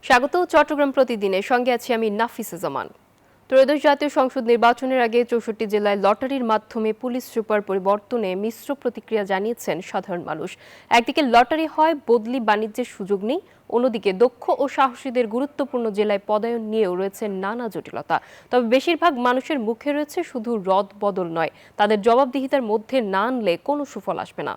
স্বাগত চট্টগ্রাম প্রতিদিনের সঙ্গে আছি আমি নাফিসা জামান। ত্রয়োদশ জাতীয় সংসদ নির্বাচনের আগে ৬৪ জেলায় লটারির মাধ্যমে পুলিশ সুপার পরিবর্তনে মিশ্র প্রতিক্রিয়া জানিয়েছেন সাধারণ মানুষ। একদিকে লটারি হয়, বদলি বাণিজ্যের সুযোগ নেই, অন্যদিকে দক্ষ ও সাহসীদের গুরুত্বপূর্ণ জেলায় পদায়ন নিয়েও রয়েছে নানা জটিলতা। তবে বেশিরভাগ মানুষের মুখে রয়েছে শুধু রদ বদল নয়, তাদের জবাবদিহিতার মধ্যে না আনলে কোনো সুফল আসবে না।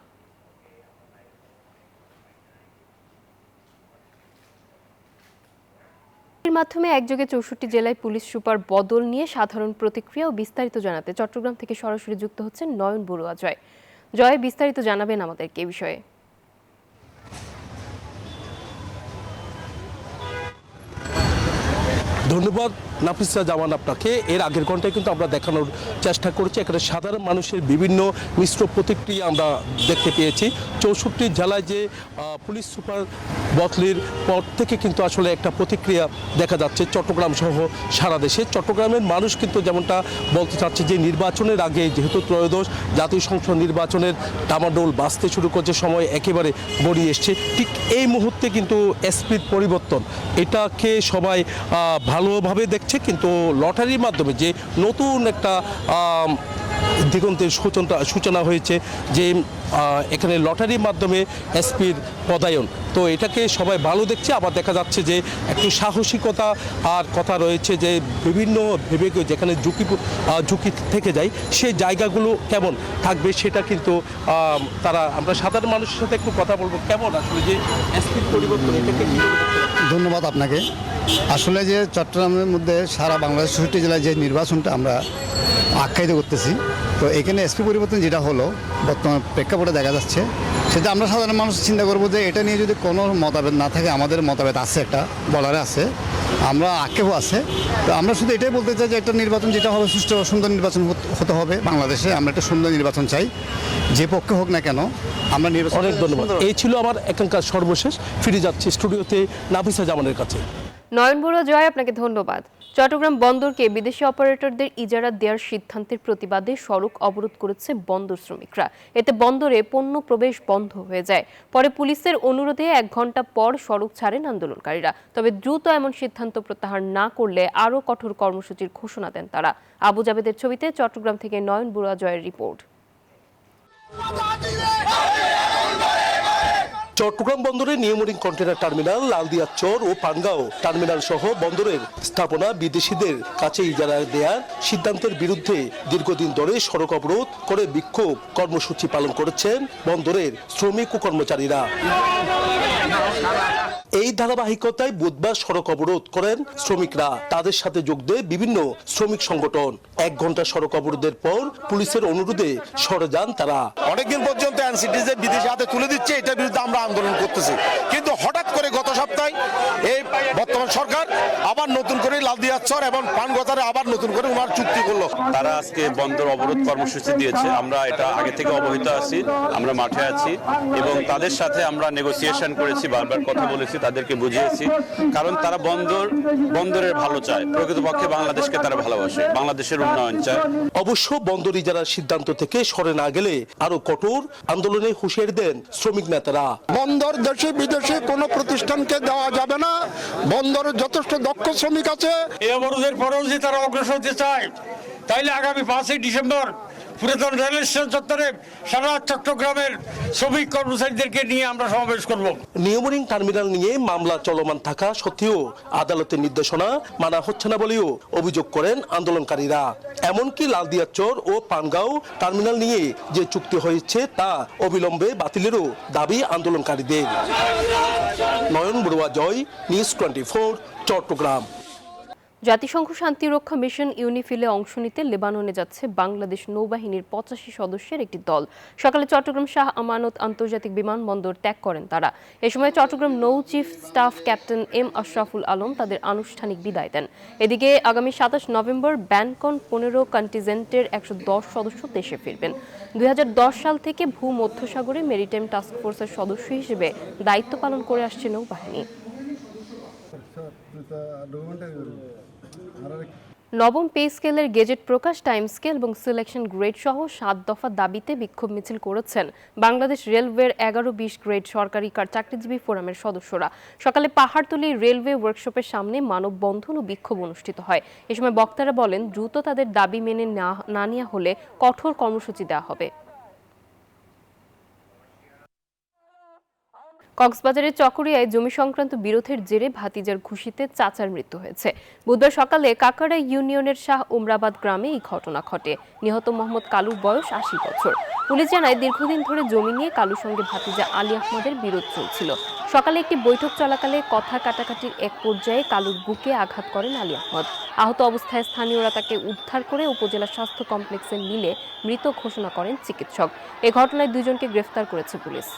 মাধ্যমে একযোগে ৬৪ জেলায় পুলিশ সুপার বদল নিয়ে সাধারণ প্রতিক্রিয়া ও বিস্তারিত জানাতে চট্টগ্রাম থেকে সরাসরি যুক্ত হচ্ছেন নয়ন বড়ুয়া। জয়, বিস্তারিত জানাবেন আমাদেরকে এই বিষয়ে। ধন্যবাদ নাফিসা জামান আপনাকে। এর আগের ঘন্টায় কিন্তু আমরা দেখানোর চেষ্টা করেছি, এখানে সাধারণ মানুষের বিভিন্ন মিশ্র প্রতিক্রিয়া আমরা দেখতে পেয়েছি। ৬৪ জেলায় যে পুলিশ সুপার বদলির পর থেকে কিন্তু আসলে একটা প্রতিক্রিয়া দেখা যাচ্ছে চট্টগ্রাম সহ সারা দেশে। চট্টগ্রামের মানুষ কিন্তু যেমনটা বলতে চাচ্ছে যে নির্বাচনের আগে যেহেতু ত্রয়োদশ জাতীয় সংসদ নির্বাচনের ডামাডোল বাজতে শুরু করছে, সময় একেবারে গড়িয়ে এসছে, ঠিক এই মুহূর্তে কিন্তু এসপির পরিবর্তন এটাকে সবাই ভালোভাবে দেখছে। কিন্তু লটারির মাধ্যমে যে নতুন একটা দিগন্তের সূচনা হয়েছে, যে এখানে লটারির মাধ্যমে এসপির পদায়ন, তো এটাকে সবাই ভালো দেখছে। আবার দেখা যাচ্ছে যে একটু সাহসিকতা আর কথা রয়েছে, যে বিভিন্ন বিভাগে যেখানে ঝুঁকি থেকে যায় সেই জায়গাগুলো কেমন থাকবে সেটা কিন্তু আমরা সাধারণ মানুষের সাথে একটু কথা বলবো। কেমন আসলে যে এসপির পরিবর্তন, এটাকে কি? ধন্যবাদ আপনাকে। আসলে যে চট্টগ্রামের মধ্যে সারা বাংলাদেশ ৬৪ জেলায় যে নির্বাচনটা আমরা আখ্যায়িত করতেছি, তো এখানে এসপি পরিবর্তন যেটা হলো বর্তমান প্রেক্ষাপটে দেখা যাচ্ছে, সেটা আমরা সাধারণ মানুষ চিন্তা করবো যে এটা নিয়ে যদি কোনো মতভেদ না থাকে, আমাদের মতভেদ আছে, একটা বলারে আছে, আমরা আক্ষেপও আছে। তো আমরা শুধু এটাই বলতে চাই যে একটা নির্বাচন যেটা হবে সুষ্ঠু সুন্দর নির্বাচন হতে হবে বাংলাদেশে। আমরা একটা সুন্দর নির্বাচন চাই, যে পক্ষে হোক না কেন আমরা নির্বাচন। অনেক ধন্যবাদ। এই ছিল আমার এখানকার সর্বশেষ। ফিরে যাচ্ছি স্টুডিওতে নাফিসা জামানের কাছে। নয়ন বড়ুয়া, আপনাকে ধন্যবাদ। চট্টগ্রাম বন্দরকে বিদেশি অপারেটরদের ইজারা দেওয়ার সিদ্ধান্তের প্রতিবাদে সড়ক অবরোধ করেছে বন্দর শ্রমিকরা। এতে বন্দরে পণ্য প্রবেশ বন্ধ হয়ে যায়। পরে পুলিশের অনুরোধে ১ ঘন্টা পর সড়ক ছাড়েন আন্দোলনকারীরা। তবে দ্রুত এমন সিদ্ধান্ত প্রত্যাহার না করলে আরও কঠোর কর্মসূচির ঘোষণা দেন তারা। আবু জাবেদের ছবিতে চট্টগ্রাম থেকে নয়ন বড়ুয়া রিপোর্ট। চট্টগ্রাম বন্দরের নিয়মরিং কন্টেনার টার্মিনাল, লালদিয়া চর ও পানগাঁও টার্মিনাল সহ বন্দরের স্থাপনা বিদেশিদের কাছে ইজারা দেওয়ার সিদ্ধান্তের বিরুদ্ধে দীর্ঘদিন ধরে সড়ক অবরোধ করে বিক্ষোভ কর্মসূচি পালন করেছেন বন্দরের শ্রমিক ও কর্মচারীরা। এই ধারাবাহিকতায় বুধবার সড়ক অবরোধ করেন শ্রমিকরা। তাদের সাথে যোগ দেয় বিভিন্ন শ্রমিক সংগঠন। ১ ঘন্টা সড়ক অবরোধের পর পুলিশের অনুরোধে সরে যান তারা। অনেকদিন পর্যন্ত এনসিটি যে বিদেশি হাতে তুলে দিচ্ছে, এটার বিরুদ্ধে আমরা আন্দোলন করতেছি। কিন্তু হঠাৎ করে গত সপ্তাহে এই বর্তমান সরকার আবার নতুন করে লালদিয়াচর এবং পানগতারে আবার নতুন করে ওনার চুক্তি করলো। তারা আজকে বন্দর অবরোধ কর্মসূচি দিয়েছে। আমরা এটা আগে থেকে অবহিত আছি, আমরা মাঠে আছি এবং তাদের সাথে আমরা নেগোসিয়েশন করেছি, বারবার কথা বলেছি, তাদেরকে বুঝিয়েছি। কারণ তারা বন্দরের ভালো চায়, প্রকৃতপক্ষে বাংলাদেশকে তারা ভালোবাসে, বাংলাদেশের উন্নয়ন চায়। অবশ্য বন্দর ইজারার সিদ্ধান্ত থেকে সরে না গেলে আরো কঠোর আন্দোলনে হুঁশিয়ারি দেন শ্রমিক নেতারা। বন্দর দেশে বিদেশে কোনো প্রতিষ্ঠানকে দেওয়া যাবে না। বন্দরের যথেষ্ট দক্ষ শ্রমিক আছে। এই অবরোধের পরেও যে তারা অগ্রসর হতে চায়, তাইলে আগামী 5ই ডিসেম্বর পুরাতন রেল স্টেশন চত্বরে সারা চট্টগ্রামের শ্রমিক কর্মচারীদেরকে নিয়ে আমরা সমাবেশ করব। নিয়মরিং টার্মিনাল নিয়ে মামলা চলমান থাকা সত্ত্বেও আদালতের নির্দেশনা মানা হচ্ছে না বলেও অভিযোগ করেন আন্দোলনকারীরা। এমনকি লালদিয়াচর ও পানগাঁও টার্মিনাল নিয়ে যে চুক্তি হয়েছে তা অবিলম্বে বাতিলেরও দাবি আন্দোলনকারীদের। নয়ন বড়ুয়া, নিউজ 24, চট্টগ্রাম। জাতিসংঘ শান্তিরক্ষা মিশন ইউনিফিলে অংশ নিতে লেবাননে যাচ্ছে বাংলাদেশ নৌবাহিনীর 85 সদস্যের একটি দল। সকালে চট্টগ্রাম শাহ আমানত আন্তর্জাতিক বিমানবন্দর ত্যাগ করেন তারা। এ সময় চট্টগ্রাম নৌ chief staff captain M Ashraful Alam তাদের আনুষ্ঠানিক বিদায় দেন। এদিকে আগামী 27 নভেম্বর ব্যানকন 15 কন্টিনজেন্টের 110 সদস্য দেশে ফিরবেন। 2010 সাল থেকে ভূমধ্যসাগরে মেরিটাইম টাস্ক ফোর্সের সদস্য হিসেবে দায়িত্ব পালন করে আসছে নৌবাহিনী। নবম পে স্কেলের গেজেট প্রকাশ, টাইম স্কেল এবং সিলেকশন গ্রেড সহ 7 দফা দাবিতে বিক্ষোভ মিছিল করেছেন বাংলাদেশ রেলওয়ের 11-20 গ্রেড সরকারি চাকরিজীবী ফোরামের সদস্যরা। সকালে পাহাড়তলী রেলওয়ে ওয়ার্কশপের সামনে মানববন্ধন ও বিক্ষোভ অনুষ্ঠিত হয়। এ সময় বক্তারা বলেন, দ্রুত তাদের দাবি মেনে না নেওয়া হলে কঠোর কর্মসূচি দেওয়া হবে। কক্সবাজারের চকরিয়ায় জমি সংক্রান্ত বিরোধের জেরে ভাতিজার ঘুষিতে চাচার মৃত্যু হয়েছে। বুধবার সকালে কাকারা ইউনিয়নের শাহ উমরাবাদ গ্রামে এই ঘটনা ঘটে। নিহত মোহাম্মদ কালুর বয়স 80 বছর। পুলিশ জানায়, দীর্ঘদিন ধরে জমি নিয়ে কালুর সঙ্গে ভাতিজা আলী আহমদের বিরোধ চলছিল। সকালে একটি বৈঠক চলাকালে কথা কাটাকাটির এক পর্যায়ে কালুর বুকে আঘাত করেন আলী আহমদ। আহত অবস্থায় স্থানীয়রা তাকে উদ্ধার করে উপজেলা স্বাস্থ্য কমপ্লেক্সে নিলে মৃত ঘোষণা করেন চিকিৎসক। এ ঘটনায় 2 জনকে গ্রেফতার করেছে পুলিশ।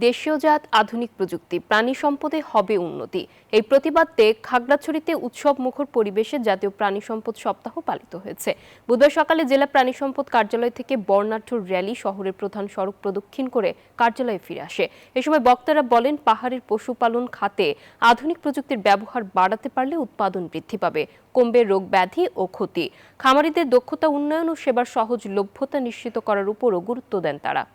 দেশীয়জাত আধুনিক প্রযুক্তি, প্রাণী সম্পদে হবে উন্নতি। এই প্রতিবাদে খাগড়াছড়িতে উৎসব মুখর পরিবেশে জাতীয় প্রাণী সম্পদ সপ্তাহ পালিত হয়েছে। বুধবার সকালে জেলা প্রাণী সম্পদ কার্যালয় থেকে বর্ণাঢ্য র্যালি শহরের প্রধান সড়ক প্রদক্ষিণ করে কার্যালয়ে ফিরে আসে। এ সময় বক্তারা বলেন, পাহাড়ের পশুপালন খাতে আধুনিক প্রযুক্তির ব্যবহার বাড়াতে পারলে উৎপাদন বৃদ্ধি পাবে, কমবে রোগ ব্যাধি ও ক্ষতি। খামারিদের দক্ষতা উন্নয়ন ও সেবার সহজলভ্যতা নিশ্চিত করার উপরও গুরুত্ব দেন তারা।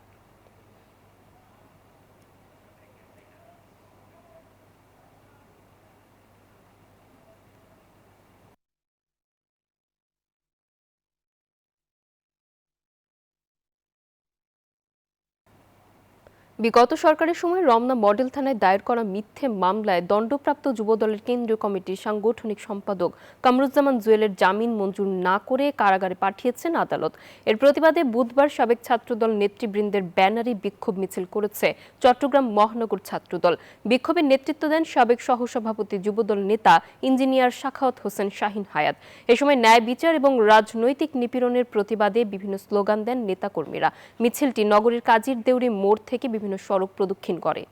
বিগত সরকারের সময় রমনা মডেল থানায় দায়ের করা মিথ্যে মামলায় দণ্ডপ্রাপ্ত যুবদলের কেন্দ্রীয় কমিটির সাংগঠনিক সম্পাদক কামরুজ্জামান জুয়েলের জামিন মঞ্জুর না করে কারাগারে পাঠিয়েছেন আদালত। এর প্রতিবাদে বুধবার সাবেক ছাত্রদল নেতৃবৃন্দের ব্যানারে বিক্ষোভ মিছিল করেছে চট্টগ্রাম মহানগর ছাত্রদল। বিক্ষোভের নেতৃত্ব দেন সাবেক সহসভাপতি যুবদল নেতা ইঞ্জিনিয়ার সাখাওয়াত হোসেন শাহিন হায়াত। এ সময় ন্যায় বিচার এবং রাজনৈতিক নিপীড়নের প্রতিবাদে বিভিন্ন স্লোগান দেন নেতাকর্মীরা। মিছিলটি নগরীর কাজীর দেউরি মোড় থেকে বিভিন্ন সড়ক প্রদক্ষিণ করে।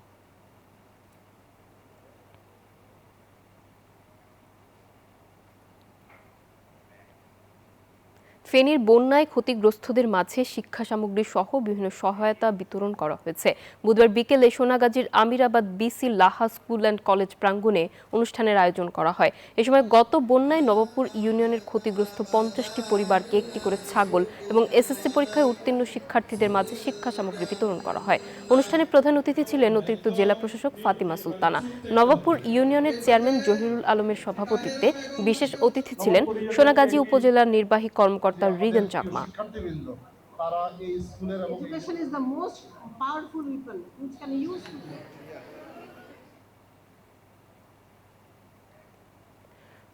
ফেনীর বন্যায় ক্ষতিগ্রস্তদের মাঝে শিক্ষা সামগ্রী সহ বিভিন্ন সহায়তা বিতরণ করা হয়েছে। বুধবার বিকেলে সোনাগাজীর Amirabad BC Laha school and college প্রাঙ্গণে অনুষ্ঠানের আয়োজন করা হয়। এ সময় গত বন্যায় নবাবপুর ইউনিয়নের ক্ষতিগ্রস্ত 50টি পরিবারকে একটি করে ছাগল এবং এসএসসি পরীক্ষায় উত্তীর্ণ শিক্ষার্থীদের মাঝে শিক্ষা সামগ্রী বিতরণ করা হয়। অনুষ্ঠানে প্রধান অতিথি ছিলেন অতিরিক্ত জেলা প্রশাসক ফাতিমা সুলতানা। নবাবপুর ইউনিয়নের চেয়ারম্যান জহিরুল আলমের সভাপতিত্বে বিশেষ অতিথি ছিলেন সোনাগাজী উপজেলার নির্বাহী কর্মকর্তা রিগন Chakma. Education is the most powerful weapon which can use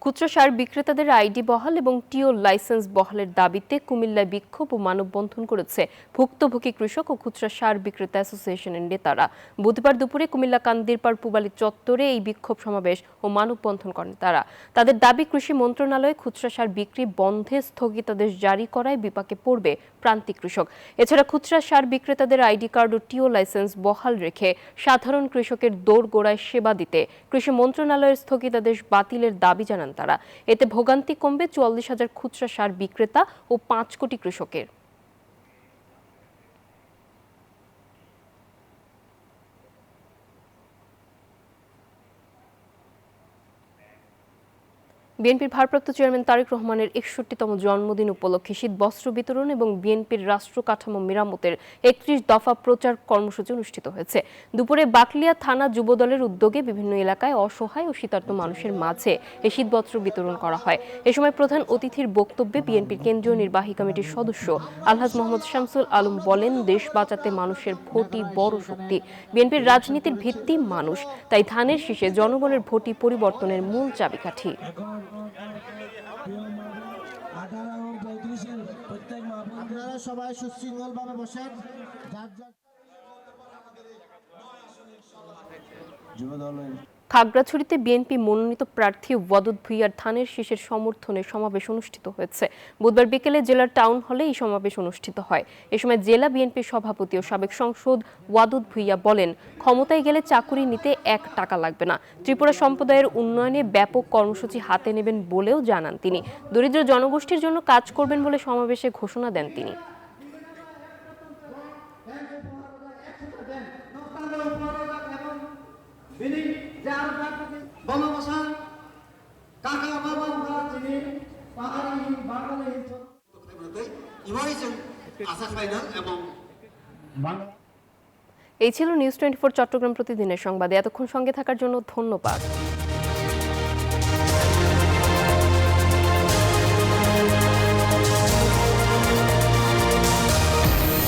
খুচরা সার বিক্রেতাদের আইডি বহাল এবং টিও লাইসেন্স বহালের দাবিতে কুমিল্লায় বিক্ষোভ ও মানববন্ধন করেছে ভুক্তভোগী কৃষক ও খুচরা সার বিক্রেতা অ্যাসোসিয়েশনের নেতারা। বুধবার দুপুরে কুমিল্লা কান্দিরপাড় পুবালী চত্বরে এই বিক্ষোভ সমাবেশ ও মানববন্ধন করেন তারা। তাদের দাবি, কৃষি মন্ত্রণালয় খুচরা সার বিক্রি বন্ধে স্থগিতাদেশ জারি করায় বিপাকে পড়বে প্রান্তিক কৃষক। এছাড়া খুচরা সার বিক্রেতাদের আইডি কার্ড ও টিও লাইসেন্স বহাল রেখে সাধারণ কৃষকের দোরগোড়ায় সেবা দিতে কৃষি মন্ত্রণালয়ের স্থগিতাদেশ বাতিলের দাবি জানান তারা। এতে ভোগান্তি কমবে 44,000 খুচরা সার বিক্রেতা ও 5 কোটি কৃষকের। বিএনপির ভারপ্রাপ্ত চেয়ারম্যান তারেক রহমানের 61তম জন্মদিন উপলক্ষে শীত বস্ত্র বিতরণ এবং বিএনপির রাষ্ট্র কাঠামো মেরামতের 31 দফা প্রচার কর্মসূচি অনুষ্ঠিত হয়েছে। দুপুরে বাকলিয়া থানা যুবদলের উদ্যোগে বিভিন্ন এলাকায় অসহায় ও শীতার্ত মানুষের মাঝে এই শীত বস্ত্র বিতরণ করা হয়। এ সময় প্রধান অতিথির বক্তব্যে বিএনপির কেন্দ্রীয় নির্বাহী কমিটির সদস্য আলহাজ মোহাম্মদ শামসুল আলম বলেন, দেশ বাঁচাতে মানুষের ভোটই বড় শক্তি। বিএনপির রাজনীতির ভিত্তি মানুষ, তাই ধানের শীষে জনগণের ভোটই পরিবর্তনের মূল চাবিকাঠি। আপনারা সবাই সুশৃঙ্খলভাবে বসেন। খাগড়াছড়িতে বিএনপি মনোনীত প্রার্থী ওয়াদুদ ভুঁইয়ার ধানের শীষের সমর্থনে সমাবেশ অনুষ্ঠিত হয়েছে। বুধবার বিকেলে জেলার টাউন হলে এই সমাবেশ অনুষ্ঠিত হয়। এ সময় জেলা বিএনপির সভাপতি ও সাবেক সংসদ ওয়াদুদ ভুঁইয়া বলেন, ক্ষমতায় গেলে চাকুরি নিতে 1 টাকা লাগবে না। ত্রিপুরা সম্প্রদায়ের উন্নয়নে ব্যাপক কর্মসূচি হাতে নেবেন বলেও জানান তিনি। দরিদ্র জনগোষ্ঠীর জন্য কাজ করবেন বলে সমাবেশে ঘোষণা দেন তিনি। বিনি যে আর বনবাসা কাকা বাবা আমরা চিনি পাহাড়ি বাঙালি আশা খাই না এবং এই ছিল নিউজ 24 চট্টগ্রাম প্রতিদিনের সংবাদে। এতক্ষণ সঙ্গে থাকার জন্য ধন্যবাদ।